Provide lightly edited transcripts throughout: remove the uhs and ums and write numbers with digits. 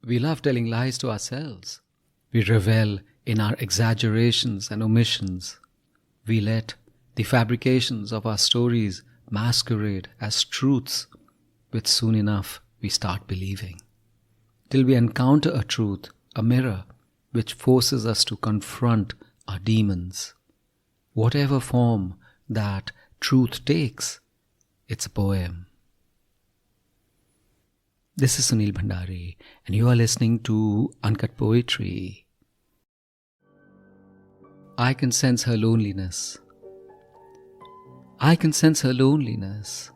We love telling lies to ourselves. We revel in our exaggerations and omissions. We let the fabrications of our stories masquerade as truths, which soon enough we start believing. Till we encounter a truth, a mirror, which forces us to confront our demons. Whatever form that truth takes, it's a poem. This is Sunil Bhandari, and you are listening to Uncut Poetry. I can sense her loneliness. I can sense her loneliness,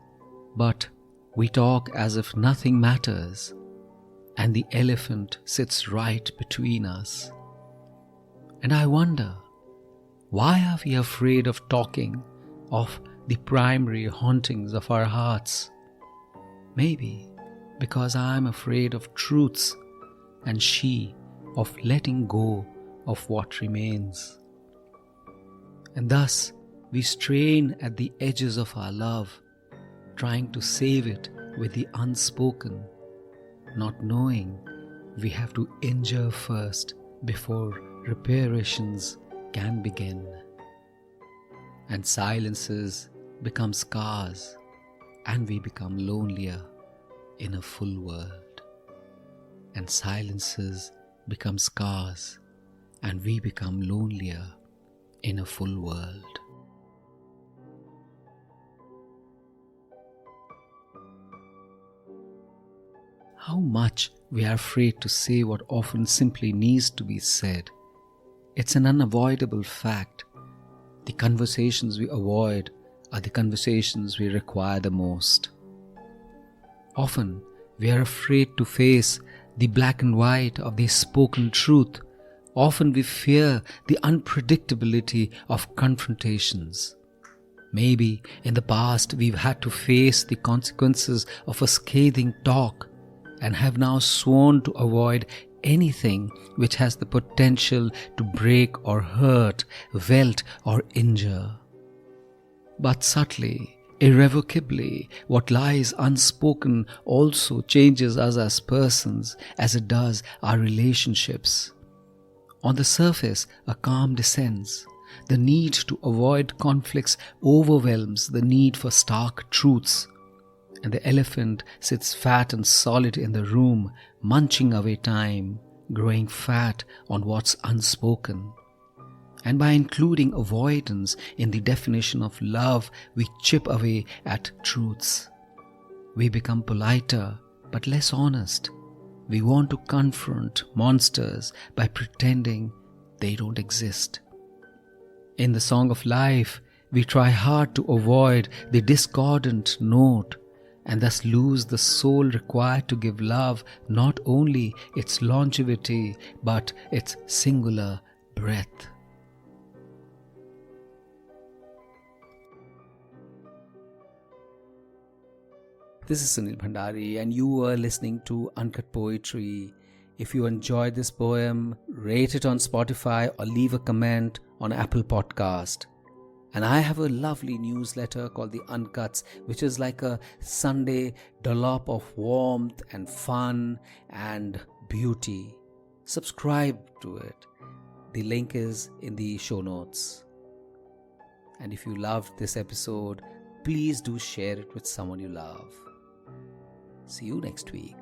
but we talk as if nothing matters, and the elephant sits right between us. And I wonder, why are we afraid of talking of the primary hauntings of our hearts? Maybe because I am afraid of truths, and she of letting go of what remains. And thus we strain at the edges of our love, trying to save it with the unspoken, not knowing we have to injure first before reparations can begin. And silences become scars, and we become lonelier in a full world. And silences become scars, and we become lonelier in a full world. How much we are afraid to say what often simply needs to be said. It's an unavoidable fact. The conversations we avoid are the conversations we require the most. Often, we are afraid to face the black and white of the spoken truth. Often we fear the unpredictability of confrontations. Maybe in the past we've had to face the consequences of a scathing talk and have now sworn to avoid anything which has the potential to break or hurt, welt or injure. But subtly, irrevocably, what lies unspoken also changes us as persons as it does our relationships. On the surface, a calm descends. The need to avoid conflicts overwhelms the need for stark truths. And the elephant sits fat and solid in the room, munching away time, growing fat on what's unspoken. And by including avoidance in the definition of love, we chip away at truths. We become politer, but less honest. We want to confront monsters by pretending they don't exist. In the song of life, we try hard to avoid the discordant note and thus lose the soul required to give love not only its longevity but its singular breath. This is Sunil Bhandari, and you are listening to Uncut Poetry. If you enjoyed this poem, rate it on Spotify or leave a comment on Apple Podcast. And I have a lovely newsletter called The Uncuts, which is like a Sunday dollop of warmth and fun and beauty. Subscribe to it. The link is in the show notes. And if you loved this episode, please do share it with someone you love. See you next week.